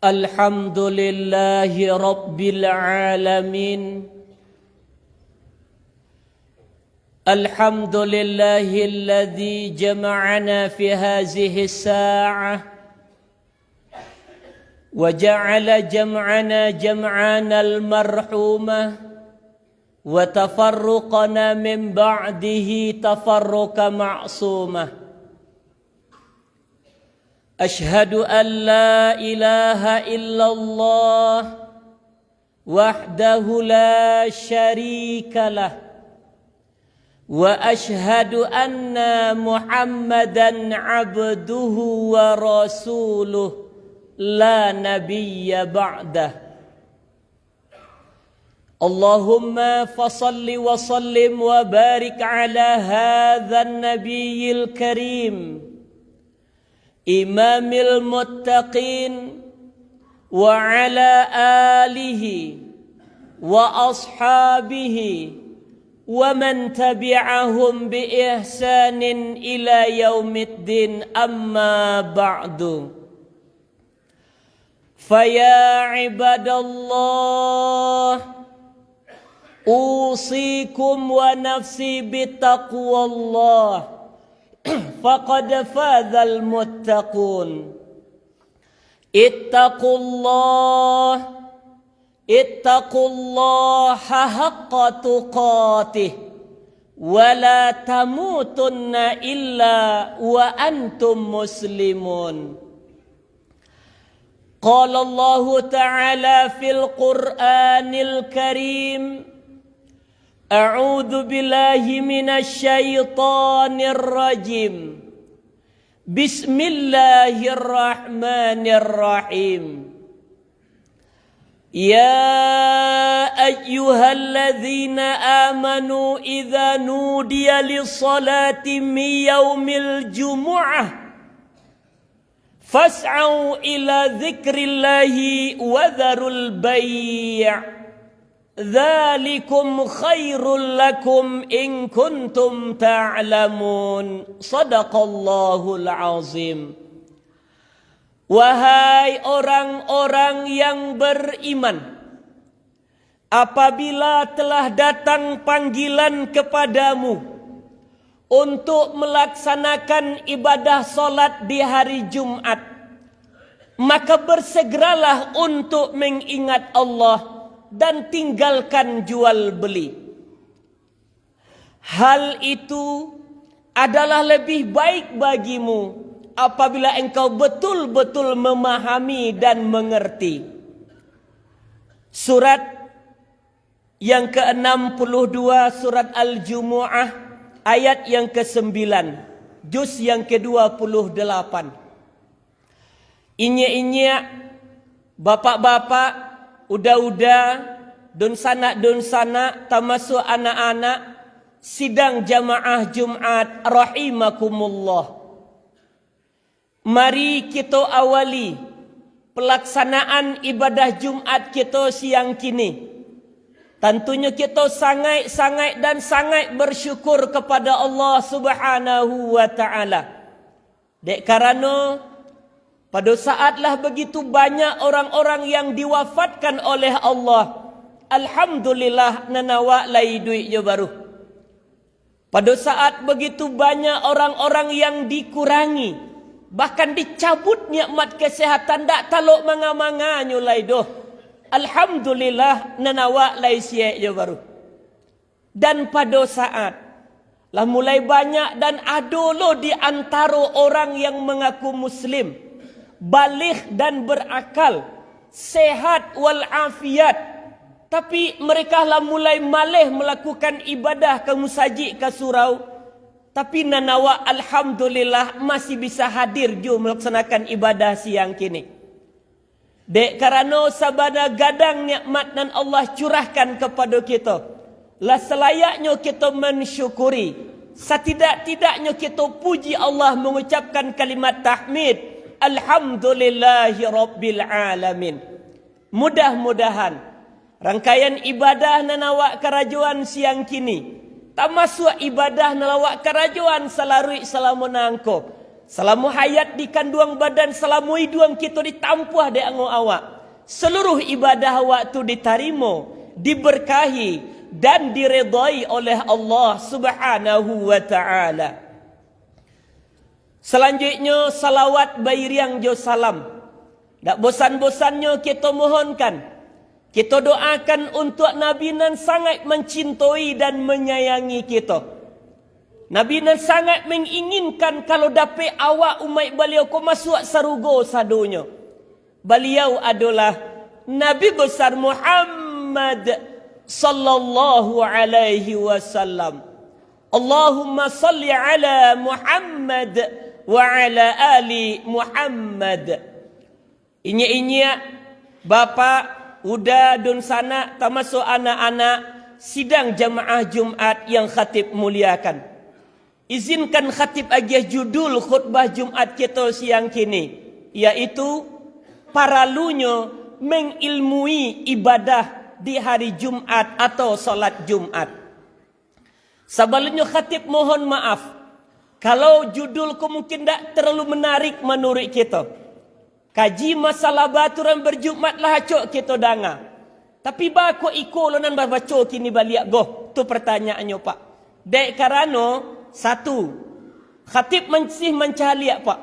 Alhamdulillahi Rabbil Alamin. Alhamdulillahilladzi jama'ana fi hazihi sa'ah wa ja'ala jam'ana jam'ana al-marhumah wa tafarruqana min ba'dihi tafarruqa ma'sumah. Ashhadu an la ilaha illallah wahdahu la syarika lah wa ashhadu anna Muhammadan abduhu wa rasuluh la nabiyya ba'dah. Allahumma fasalli wa sallim wa barik ala hadzal nabiyyil karim imamil muttaqin wa ala alihi wa ashabihi wa man tabi'ahum bi ihsanin ila yaumiddin, amma ba'du. Faya ibadallah, usikum wa nafsi bitaqwallah, faqad fadzal muttaqun. Ittaqullaha haqqa tuqatih wa la tamutunna illa wa antum muslimun. Qala Allah ta'ala fil Qur'anil Karim, A'udzu billahi minasy syaithanir rajim. Bismillahirrahmanirrahim. Ya ayyuhalladzina amanu idza nudiya lis-salati min yaumil jumu'ah fas'au ila dzikrillahi wa dzarul bai'. Dzalikum khairul lakum in kuntum ta'lamun. Shadaqallahul azim. Wahai orang-orang yang beriman, apabila telah datang panggilan kepadamu untuk melaksanakan ibadah solat di hari Jumat, maka bersegeralah untuk mengingat Allah dan tinggalkan jual beli. Hal itu adalah lebih baik bagimu apabila engkau betul-betul memahami dan mengerti. Surat yang ke-62 surat Al-Jumu'ah ayat yang ke-9, juz yang ke-28. Inye-inye, bapak-bapak, udah-udah, dun-sanak, termasuk anak-anak, sidang jamaah Jumat rahimakumullah. Mari kita awali pelaksanaan ibadah Jumat kita siang kini. Tentunya kita sangat bersyukur kepada Allah Subhanahu wa taala. Dek karena pada saatlah begitu banyak orang-orang yang diwafatkan oleh Allah, alhamdulillah nanawa lai duit je baru. Pada saat begitu banyak orang-orang yang dikurangi, bahkan dicabut nikmat kesehatan, tak taluk manga-manga nyulai doh. Alhamdulillah nanawa lai siek je baru. Dan pada saat lah mulai banyak dan ada lo di antara orang yang mengaku muslim, baligh dan berakal, sehat walafiat, tapi mereka lah mulai malih melakukan ibadah ke musajid ke surau. Tapi nanawa alhamdulillah masih bisa hadir jom melaksanakan ibadah siang kini. Dek karena sabana gadang nikmat dan Allah curahkan kepada kita, lah selayaknya kita mensyukuri. Setidak-tidaknya kita puji Allah, mengucapkan kalimat tahmid, alhamdulillahi rabbil alamin. Mudah-mudahan rangkaian ibadah nanawa kerajuan siang kini, termasuk ibadah nalawak kerajaan selarui selama nangko, Selama hayat di kandungan badan, selama hidup kita ditampuh di ango awak. Seluruh ibadah awak tu diterima, diberkahi dan diredai oleh Allah Subhanahu wa taala. Selanjutnya salawat bayriang jo salam. Tak bosan-bosannya kita mohonkan, kita doakan untuk Nabi nan sangat mencintai dan menyayangi kita. Nabi nan sangat menginginkan kalau dapat awak umat beliau ko masuk surga sadunya. Beliau adalah Nabi besar Muhammad sallallahu alaihi wasallam. Allahumma salli ala Muhammad wa ala ali Muhammad. Inya bapa udah dun sana termasuk anak-anak sidang jamaah Jumat yang khatib muliakan. Izinkan khatib agih judul khutbah Jumat kita siang kini, yaitu paralunya mengilmui ibadah di hari Jumat atau solat Jumat. Sebelumnya khatib mohon maaf kalau judulku mungkin tak terlalu menarik menurut kita. Kaji masalah baturan berjumat lah cok kita dengar. Tapi bako iko lonan baca kini balik goh. Tu pertanyaannya Pak. Dek karena satu, khatib masih mencari Pak,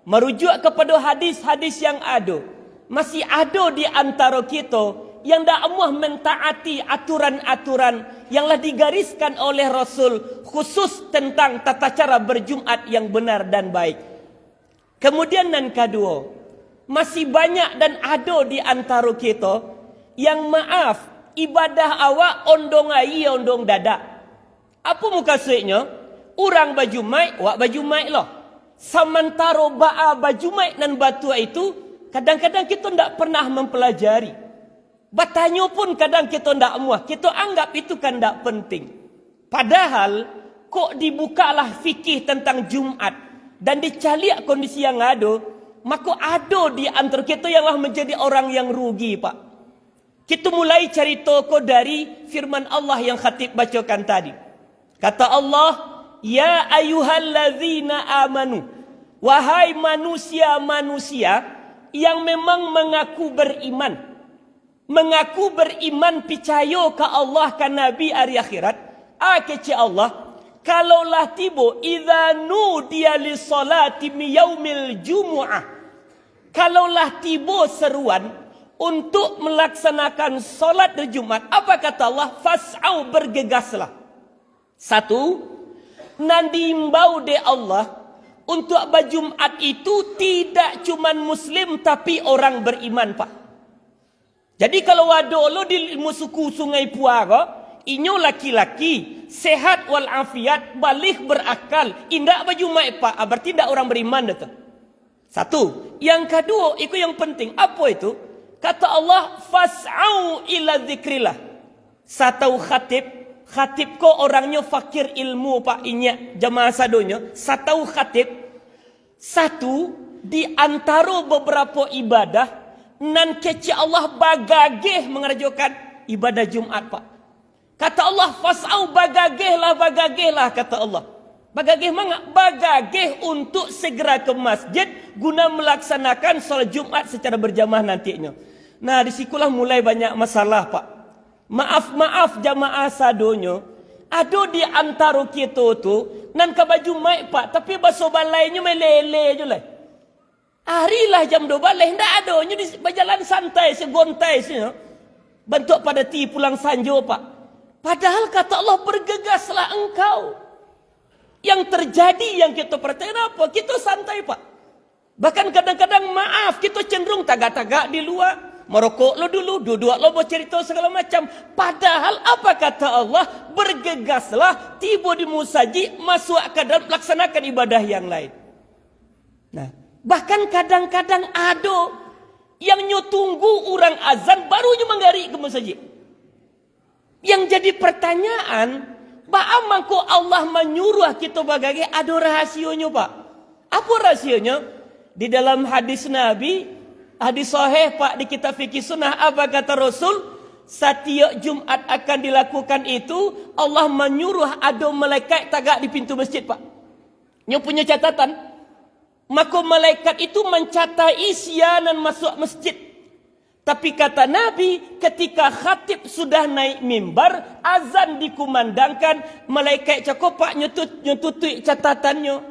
merujuk kepada hadis-hadis yang ada. Masih ada di antara kita yang dah amuah mentaati aturan-aturan yang telah digariskan oleh Rasul khusus tentang tata cara berjumat yang benar dan baik. Kemudian yang kedua, masih banyak dan ada di antara kita yang maaf ibadah awak ondong ai ondong dadak. Apa maksudnya? Orang baju mai, wak baju mai lah. Sementara ba'a baju mai dan batu itu, kadang-kadang kita tidak pernah mempelajari. Batanya pun kadang kita tidak muah. Kita anggap itu kan tidak penting. Padahal, kok dibukalah fikih tentang Jumat. Dan dicaliak kondisi yang ada, maka ada di antara kita yang menjadi orang yang rugi Pak. Kita mulai cari toko dari firman Allah yang khatib bacakan tadi. Kata Allah, ya ayyuhallazina amanu, wahai manusia-manusia yang memang mengaku beriman. Mengaku beriman percaya ke Allah, ke Nabi hari akhirat. Kece Allah, kalaulah tiba idza nudiya lis-salati mi yaumil jumu'ah. Kalaulah tiba seruan untuk melaksanakan solat Jumat, apa kata Allah? Fas'au, bergegaslah. Satu, nanti imbau de Allah untuk berjumat itu tidak cuman muslim tapi orang beriman Pak. Jadi kalau ada lo di musuku sungai Puara, inyo laki-laki sehat walafiat, balik berakal, indak berjumat Pak, berarti tidak orang beriman itu. Satu. Yang kedua, itu yang penting. Apa itu? Kata Allah, fas'au ila dzikrillah. Satu khatib ko orangnya fakir ilmu Pak, inya jamaah sadonya. Satu khatib, satu di antara beberapa ibadah nan kece Allah bagageh mengerjakan ibadah Jumat Pak. Kata Allah, fas'au, bagagehlah kata Allah. Bagageh mana? Bagageh untuk segera ke masjid guna melaksanakan solat Jumat secara berjamaah nantinya. Nah, disikulah mulai banyak masalah Pak. Maaf jamaah sadonyo, ada di antara kita tu nan ke baju mai Pak, tapi baso balainya melele je lah. Harilah jam 12 ndak ada, nya di berjalan santai segontai sini. Bentuk pada ti pulang sanjo Pak. Padahal kata Allah, bergegaslah engkau. Yang terjadi yang kita perhatikan apa? Kita santai Pak. Bahkan kadang-kadang maaf kita cenderung tagak-tagak di luar. Merokok lo dulu, duduk lo buat cerita segala macam. Padahal apa kata Allah? Bergegaslah, tiba di musaji, masuk ke dalam laksanakan ibadah yang lain. Nah, bahkan kadang-kadang ada yang tunggu orang azan barunya menggari ke musaji. Yang jadi pertanyaan, bagaimana kok Allah menyuruh kita bagai ada rahasianya Pak? Apa rahasianya? Di dalam hadis Nabi, hadis sahih Pak, di kitab fikih sunnah, apa kata Rasul? Setiap Jumat akan dilakukan itu, Allah menyuruh ada malaikat tagak di pintu masjid Pak. Yang punya catatan, Maka malaikat itu mencatai sianan masuk masjid. Tapi kata Nabi, ketika khatib sudah naik mimbar, azan dikumandangkan, malaikat cakopak nyututui catatannya.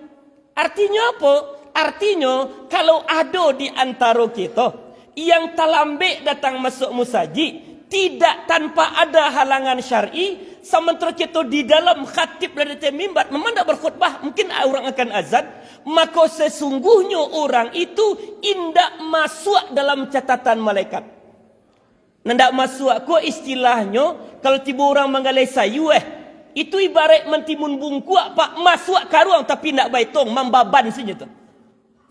Artinya apa? Artinya, kalau ada di antara kita yang terlambat datang masuk musajid, tidak tanpa ada halangan syar'i, sementara kita di dalam khatib dari mimbar memang tak berkhutbah, mungkin orang akan azan, maka sesungguhnya orang itu indak masuk dalam catatan malaikat. Ndak masuk ko istilahnya kalau tiba orang menggalai sayu itu ibarat mentimun bungkuak pak masuk karuang tapi ndak baitong mambaban saja tu.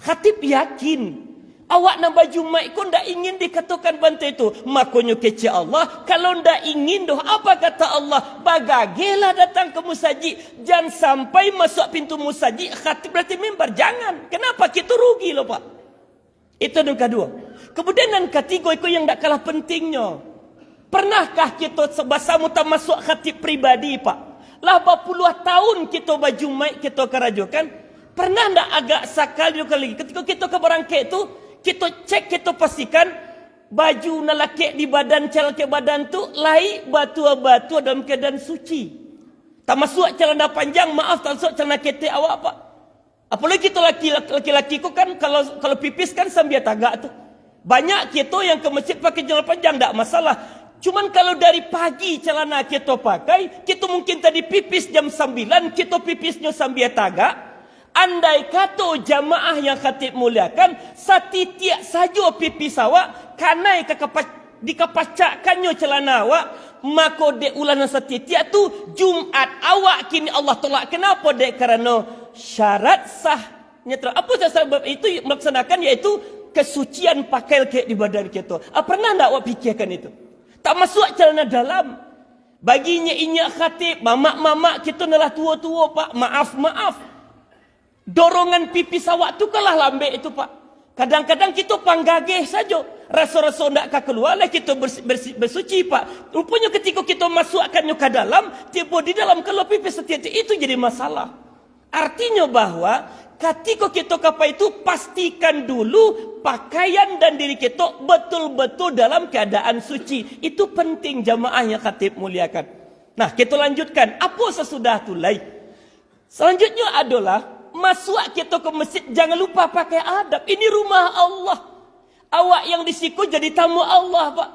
Khatib yakin awak nak baju mai ko ndak ingin dikatakan bantai itu. Makanya kece Allah, kalau ndak ingin doh apa kata Allah? Bagagelah datang ke musajid. Jangan sampai masuk pintu musajid khatib berarti mimbar. Jangan. Kenapa? Kita rugi loh Pak. Itu yang kedua. Kemudian yang ketiga itu yang ndak kalah pentingnya. Pernahkah kita sebasamu tak masuk khatib pribadi Pak? Lah berpuluh tahun kita baju mai kita kerajukan. Pernah ndak agak sekali dua kali ketika kita ke berangkat itu kita cek, kita pastikan baju nalakek di badan, celana badan tu lai batu-batu dalam keadaan suci. Tak masuk celana panjang, maaf tak masuk celana ketek awak Pak. Apalagi kita laki-laki ku kan kalau pipis kan sambil tagak tu. Banyak kita yang ke masjid pakai celana panjang tak masalah. Cuman kalau dari pagi celana kita pakai, kita mungkin tadi pipis jam 9, kita pipisnya sambil tagak. Andai kata jamaah yang khatib muliakan, satitiak saja pipis awak, kanai dikepacakkannya celana awak, maka dek ulana satitiak tu, Jumat awak kini Allah tolak. Kenapa dek? Kerana syarat sahnya. Apa sebab itu melaksanakan, iaitu kesucian pakaian di badan kita. Pernah tak awak fikirkan itu? Tak masuk celana dalam. Baginya inyak khatib, mamak-mamak kita adalah tua-tua Pak, maaf. Dorongan pipis awak tu kalah lambat itu Pak. Kadang-kadang kita panggagih saja. Rasa-rasa nak keluar lah kita bersuci Pak. Rupanya ketika kita masukkannya ke dalam, tiba di dalam kalau pipis setiap itu jadi masalah. Artinya bahawa ketika kita kapal itu pastikan dulu pakaian dan diri kita betul-betul dalam keadaan suci. Itu penting jamaah yang khatib muliakan. Nah kita lanjutkan. Apa sesudah tu lain? Selanjutnya adalah masuk kita ke masjid, jangan lupa pakai adab. Ini rumah Allah. Awak yang di siku jadi tamu Allah Pak.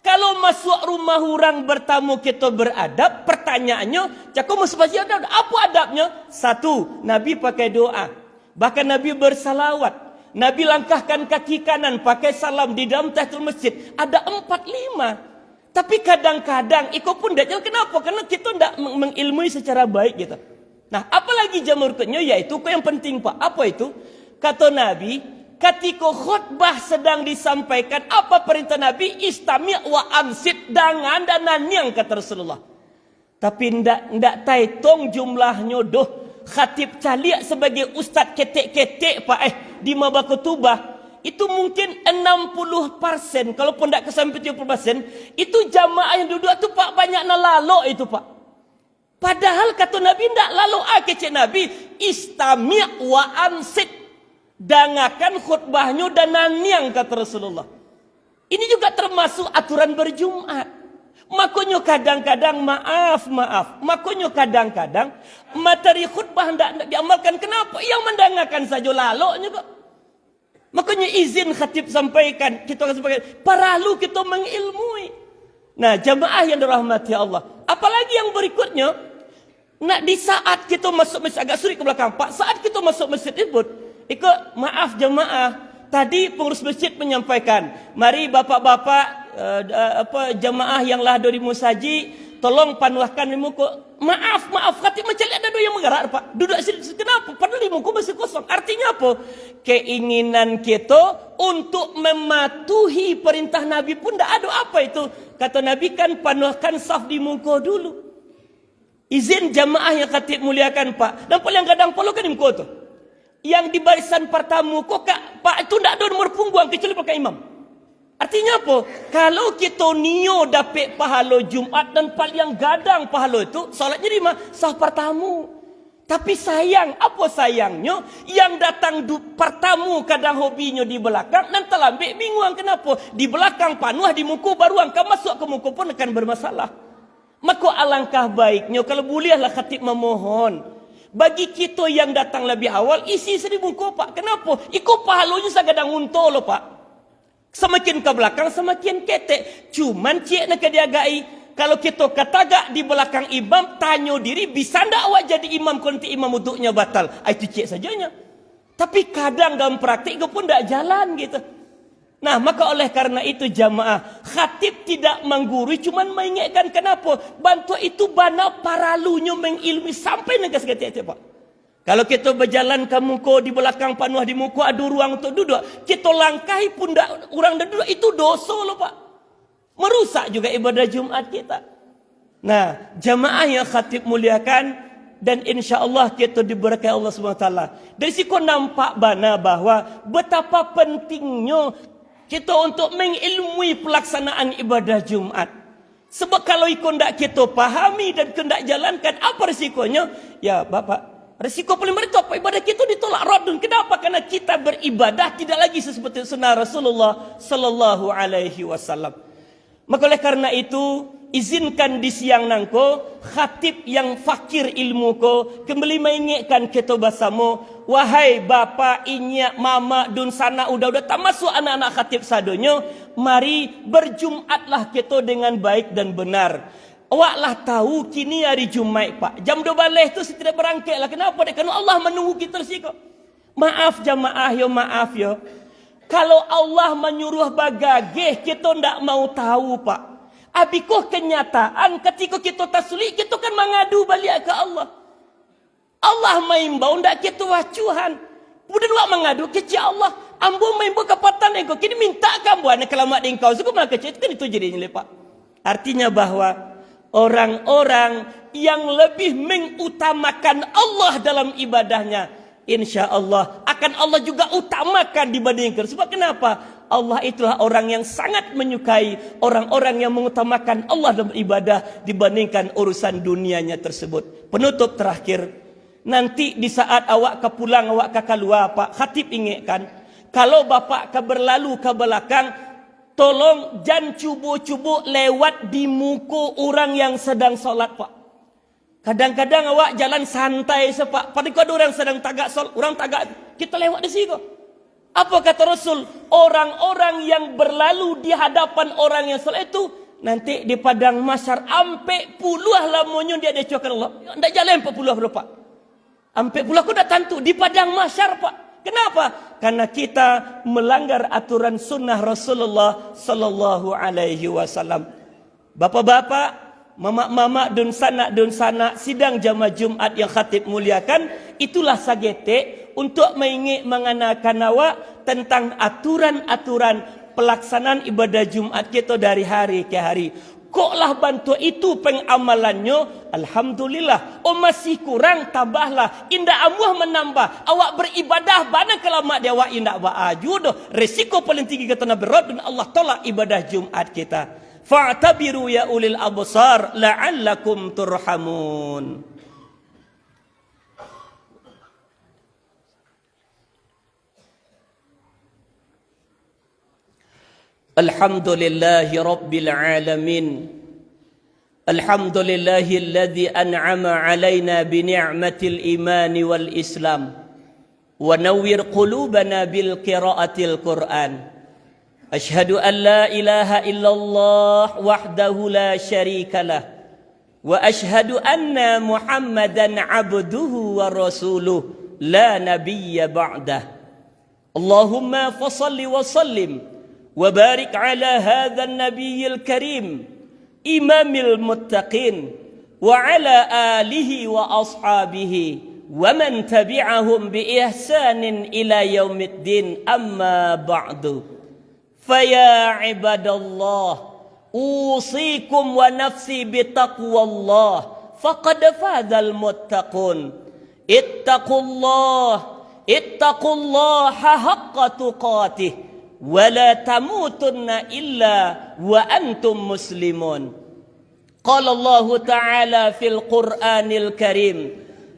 Kalau masuk rumah orang bertamu kita beradab, pertanyaannya, cakap masuk masjid adab. Apa adabnya? Satu, Nabi pakai doa. Bahkan Nabi bersalawat. Nabi langkahkan kaki kanan pakai salam di dalam tahiyatul masjid. Ada 4-5. Tapi kadang-kadang ikut pun tak jalan. Kenapa? Karena kita tidak mengilmui secara baik gitu. Nah, apalagi jamur berikutnya, yaitu yang penting Pak. Apa itu? Kata Nabi, ketika khutbah sedang disampaikan, apa perintah Nabi? Istami' wa ansit, dangan dan nanyang, kata Rasulullah. Tapi ndak taitong jumlahnya doh. Khatib caliak sebagai ustaz ketek-ketek Pak di Mabakutubah. Itu mungkin 60%, kalaupun ndak kesampai 70%, itu jamaah yang duduk tu Pak banyak nalalo itu Pak. Padahal kata Nabi tidak lalu kecek Nabi istami' wa ansit, dangakan khutbahnya dan nanyang, kata Rasulullah. Ini juga termasuk aturan berjumat. Makanya kadang-kadang maaf. Makanya kadang-kadang materi khutbah tidak diamalkan. Kenapa? Yang mendengarkan saja lalu kok. Makanya izin khatib sampaikan, kita akan sampaikan. Perlu kita mengilmui. Nah jamaah yang dirahmati Allah. Apalagi yang berikutnya. Nah di saat kita masuk masjid, agak sulit ke belakang Pak, saat kita masuk masjid ikut maaf jemaah, tadi pengurus masjid menyampaikan, mari bapak-bapak jemaah yang lah dari musaji, tolong panuahkan muku. Maaf, khatib macam ada yang menggerak Pak, duduk sini. Kenapa? Padahal muku masih kosong. Artinya apa? Keinginan kita untuk mematuhi perintah Nabi pun tidak ada. Apa itu? Kata Nabi kan panuahkan saf di muka dulu. Izin jamaah yang khatib muliakan Pak. Dan paling kadang polo kan imko tu. Yang di barisan pertama kok Pak itu tidak ada nomor punggung kecuali pakai imam. Artinya apa? Kalau kita nio dapat pahala Jumat dan paling gadang pahala itu, solatnya di mana? Sah pertama. Tapi sayang, apa sayangnya? Yang datang pertamu kadang hobinya di belakang, nanti lambe bingung kenapa? Di belakang panuh, di muka baru angka masuk ke muka pun akan bermasalah. Maka alangkah baiknya kalau bolehlah khatib memohon. Bagi kita yang datang lebih awal, isi 1000 kopak. Kenapa? Ikut pahalanya sagadang unta loh Pak. Semakin ke belakang, semakin ketek. Cuman cik nak diagai. Kalau kita kataga di belakang imam, tanya diri, bisa ndak awak jadi imam kalau nanti imam wuduknya batal? Itu cik sajanya. Tapi kadang dalam praktik itu pun ndak jalan gitu. Nah, maka oleh karena itu jamaah, khatib tidak menggurui, cuman mengingatkan kenapa? Bantu itu bana paralunya mengilmi sampai negas ketik Pak. Kalau kita berjalan ke muka di belakang panuh di muka ada ruang untuk duduk, kita langkahi pun ndak orang duduk, itu dosa loh Pak. Merusak juga ibadah Jumat kita. Nah, jamaah yang khatib muliakan, dan insya Allah kita diberkahi Allah SWT. Dari situ nampak bana bahwa betapa pentingnya kita untuk mengilmui pelaksanaan ibadah Jumat. Sebab kalau ikut tidak kita pahami dan tidak jalankan, apa risikonya? Ya Bapak, risiko paling berat apa? Ibadah kita ditolak radun. Kenapa? Karena kita beribadah tidak lagi seperti sunnah Rasulullah Sallallahu Alaihi Wasallam. Maka oleh karena itu, izinkan di siang nangko, khatib yang fakir ilmu ko, kembali mengingatkan kita bersama, wahai bapa, inya, mama, dun sana, udah tak masuk anak-anak khatib sadonyo, mari berjumatlah kita dengan baik dan benar. Awaklah tahu kini hari Jumat Pak, jam 12 tu saya tidak berangkat lah. Kenapa? Karena Allah menunggu kita siko. Maaf jamaah yo, maaf yo. Kalau Allah menyuruh bagagih, kita tidak mau tahu Pak. Abikuh kenyataan ketika kita taslik, kita kan mengadu balik ke Allah. Allah maimbau, tidak kita wacuhan. Kemudian wak mengadu kecil Allah. Ambo maimbau kepatan engkau. Kini minta kamu anak kelamat engkau. Suku malah kecil, itu kan itu jadinya Pak. Artinya bahwa orang-orang yang lebih mengutamakan Allah dalam ibadahnya, insya Allah akan Allah juga utamakan dibandingkan. Sebab kenapa? Allah itulah orang yang sangat menyukai orang-orang yang mengutamakan Allah dalam ibadah dibandingkan urusan dunianya tersebut. Penutup terakhir, nanti di saat awak ke pulang, awak ke keluar Pak, khatib ingatkan, kalau bapak ke berlalu ke belakang, tolong jangan cubu-cubu lewat di muka orang yang sedang solat Pak. Kadang-kadang awak jalan santai sepak. Pada ada orang sedang tagak sol, orang tagak, kita lewat di situ. Apa kata Rasul? Orang-orang yang berlalu di hadapan orang yang solat itu nanti di padang mahsyar ampe puluh lamunnya dia dicuakan Allah. Ndak jalan 40 Pak. Ampe puluh aku dah tentu di padang mahsyar Pak. Kenapa? Karena kita melanggar aturan sunnah Rasulullah Sallallahu Alaihi Wasallam. Bapak-bapak, mamak-mamak dun sana sidang jamaah Jumat yang khatib muliakan, itulah sagete untuk menganakan awak tentang aturan-aturan pelaksanaan ibadah Jumat kita dari hari ke hari. Koklah bantu itu pengamalannya, alhamdulillah. Oh masih kurang, tambahlah. Indah amuah menambah. Awak beribadah bana kelamat dia awak indah ba'aju doh. Resiko paling tinggi kata Nabi Radun, Allah tolak ibadah Jumat kita. Fa'tabiru ya ulil absar la'allakum turhamun. Alhamdulillahi rabbil alamin. Alhamdulillahi alladhi an'ama alaina bi ni'matil iman wal islam wa nawwir qulubana bil qiraatil Qur'an. أشهد أن لا إله إلا الله وحده لا شريك له وأشهد أن محمدا عبده ورسوله لا نبي بعده اللهم فصل وسلم وبارك على هذا النبي الكريم إمام المتقين وعلى آله وأصحابه ومن تبعهم بإحسان إلى يوم الدين أما بعد فيا عباد الله أوصيكم ونفسي بتقوى الله فقد فاز المتقون اتقوا الله حق تقاته ولا تموتن إلا وأنتم مسلمون قال الله تعالى في القرآن الكريم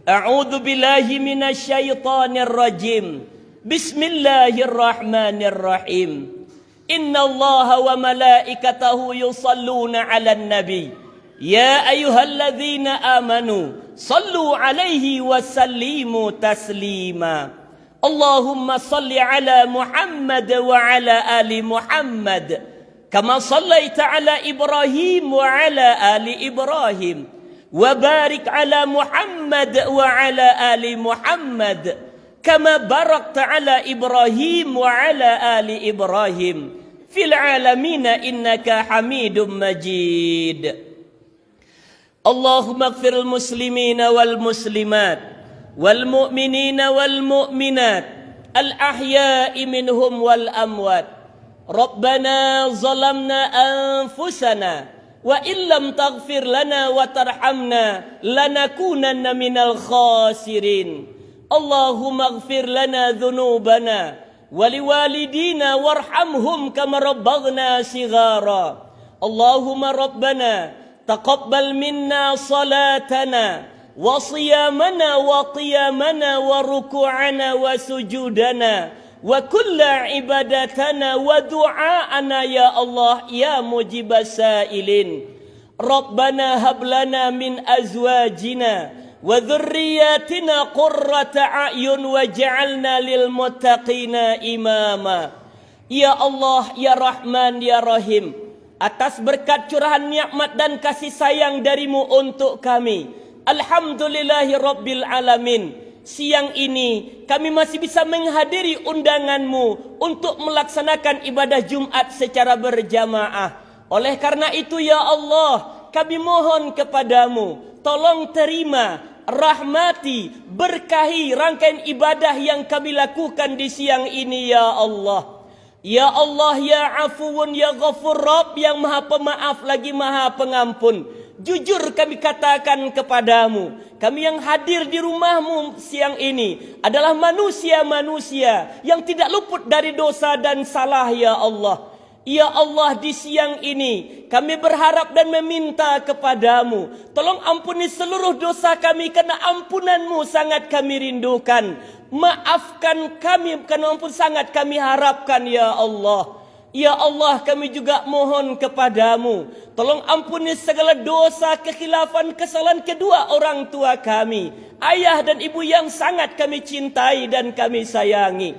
A'udzu billahi minasyaitonir rajim. Bismillahirrahmanirrahim. Innallaha wa malaikatahu yusalluna 'alan nabi. Ya ayyuhalladzina amanu sallu 'alaihi wa sallimu taslima. Allahumma salli 'ala Muhammad wa 'ala ali Muhammad kama sallaita 'ala Ibrahim wa 'ala ali Ibrahim. وبارك على محمد وعلى آل محمد كما باركت على إبراهيم وعلى آل إبراهيم في العالمين إنك حميد مجيد. اللهم اغفر المسلمين والمسلمات والمؤمنين والمؤمنات الأحياء منهم والأموات. ربنا ظلمنا أنفسنا وإن لم تغفر لنا وترحمنا لنكونن من الخاسرين. اللهم اغفر لنا ذنوبنا ولوالدينا وارحمهم كما ربونا صغارا. اللهم ربنا تقبل منا صلاتنا وصيامنا وقيامنا وركوعنا وسجودنا وكل عبادتنا ودعاءنا يا الله يا مجيب السائلين. ربنا هب لنا من أزواجنا وذرياتنا قرة أعين واجعلنا للمتقين إماما. Ya Allah, ya Rahman, ya Rahim, atas berkat curahan nikmat dan kasih sayang darimu untuk kami, alhamdulillahi rabbil alamin. Siang ini kami masih bisa menghadiri undanganmu untuk melaksanakan ibadah Jumat secara berjamaah. Oleh karena itu ya Allah, kami mohon kepadamu, tolong terima, rahmati, berkahi rangkaian ibadah yang kami lakukan di siang ini ya Allah. Ya Allah, ya Afuwun, ya Ghafur, Rabb yang maha pemaaf lagi maha pengampun. Jujur kami katakan kepadamu, kami yang hadir di rumahmu siang ini adalah manusia-manusia yang tidak luput dari dosa dan salah ya Allah. Ya Allah, di siang ini kami berharap dan meminta kepadamu, tolong ampuni seluruh dosa kami karena ampunanmu sangat kami rindukan. Maafkan kami karena ampun sangat kami harapkan ya Allah. Ya Allah, kami juga mohon kepadamu, tolong ampuni segala dosa, kekhilafan, kesalahan kedua orang tua kami, ayah dan ibu yang sangat kami cintai dan kami sayangi.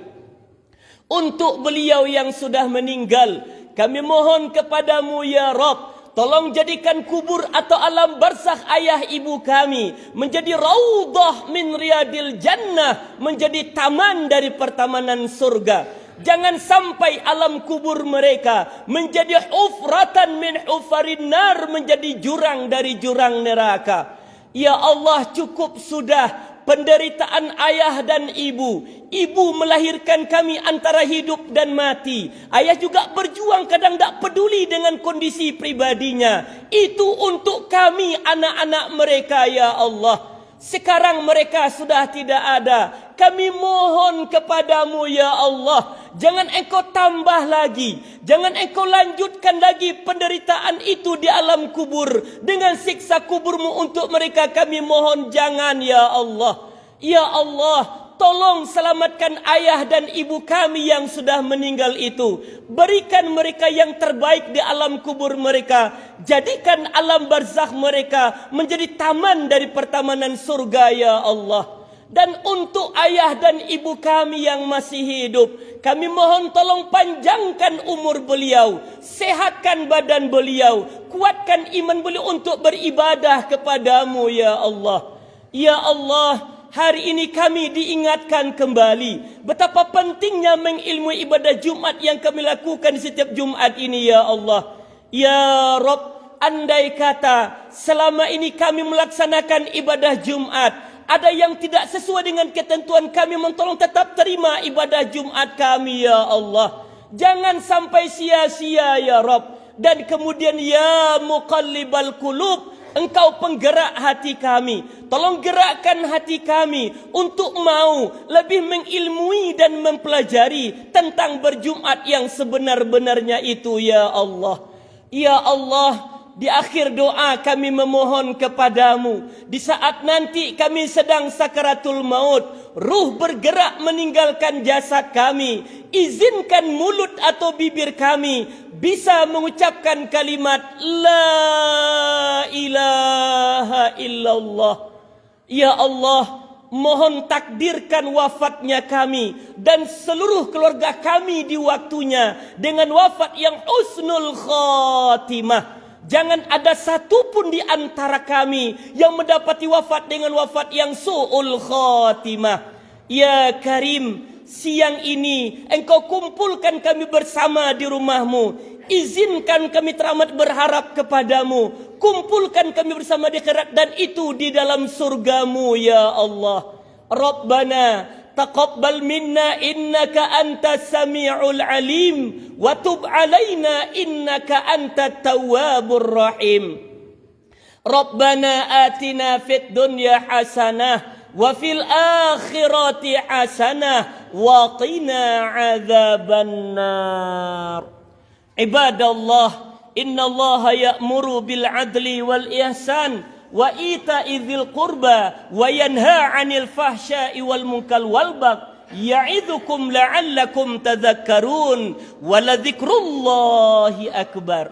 Untuk beliau yang sudah meninggal, kami mohon kepadamu ya Rabb, tolong jadikan kubur atau alam barzakh ayah ibu kami menjadi raudhah min riyadil jannah, menjadi taman dari pertamanan surga. Jangan sampai alam kubur mereka menjadi hufratan min hufarin nar, menjadi jurang dari jurang neraka. Ya Allah, cukup sudah penderitaan ayah dan ibu. Ibu melahirkan kami antara hidup dan mati. Ayah juga berjuang, kadang tak peduli dengan kondisi pribadinya. Itu untuk kami anak-anak mereka ya Allah. Sekarang mereka sudah tidak ada. Kami mohon kepadamu ya Allah, jangan engkau tambah lagi, jangan engkau lanjutkan lagi penderitaan itu di alam kubur dengan siksa kuburmu untuk mereka. Kami mohon jangan ya Allah. Ya Allah, tolong selamatkan ayah dan ibu kami yang sudah meninggal itu. Berikan mereka yang terbaik di alam kubur mereka. Jadikan alam barzakh mereka menjadi taman dari pertamanan surga ya Allah. Dan untuk ayah dan ibu kami yang masih hidup, kami mohon tolong panjangkan umur beliau, sehatkan badan beliau, kuatkan iman beliau untuk beribadah kepadamu ya Allah. Ya Allah, hari ini kami diingatkan kembali betapa pentingnya mengilmui ibadah Jumat yang kami lakukan di setiap Jumat ini ya Allah. Ya Rabb, andai kata selama ini kami melaksanakan ibadah Jumat, ada yang tidak sesuai dengan ketentuan kami, tolong tetap terima ibadah Jumat kami ya Allah. Jangan sampai sia-sia ya Rabb. Dan kemudian ya muqallibal qulub, Engkau penggerak hati kami, tolong gerakkan hati kami untuk mau lebih mengilmui dan mempelajari tentang berjumat yang sebenar-benarnya itu ya Allah. Ya Allah, di akhir doa kami memohon kepadamu, di saat nanti kami sedang sakaratul maut, ruh bergerak meninggalkan jasad kami, izinkan mulut atau bibir kami bisa mengucapkan kalimat La ilaha illallah. Ya Allah, mohon takdirkan wafatnya kami dan seluruh keluarga kami di waktunya dengan wafat yang husnul khatimah. Jangan ada satu pun di antara kami yang mendapati wafat dengan wafat yang su'ul khatimah. Ya Karim, siang ini Engkau kumpulkan kami bersama di rumahmu. Izinkan kami teramat berharap kepadamu. Kumpulkan kami bersama di akhirat dan itu di dalam surgamu ya Allah. Rabbana taqabbal minna innaka antas sami'ul alim wa tub alaina innaka antat tawwabur rahim. Rabbana atina fid dunya hasanah wa fil akhirati hasanah wa qina adzaban nar. Ibadallah, innallaha ya'muru bil adli wal ihsan wa ita'i dzil qurba wa yanha 'anil fahsya'i wal munkar wal baghi ya'idzukum la'allakum tadhakkarun wa la dzikrullahi akbar.